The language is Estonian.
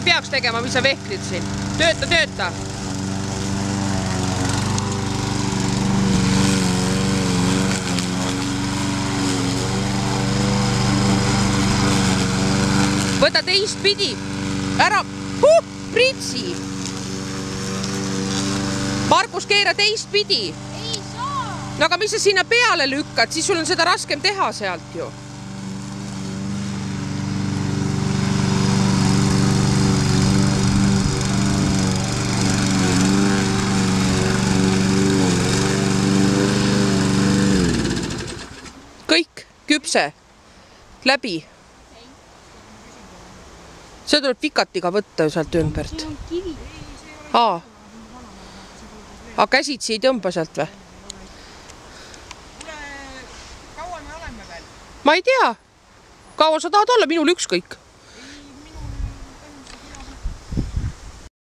ei peaks tegema, mis sa vehklid siin. Tööta. Võta teistpidi. Ära. Pritsi. Markus, keera teistpidi. Ei saa. No aga mis sa sinna peale lükkad, siis sul on seda raskem teha sealt ju. Kõik, küpse, läbi. See tuleb vikatiga võtta ju sealt ümbert. See on kivi. Aga käsitsi ei tõmba sealt või? Kaua me oleme veel? Ma ei tea. Kaua sa tahad olla? Minul ükskõik.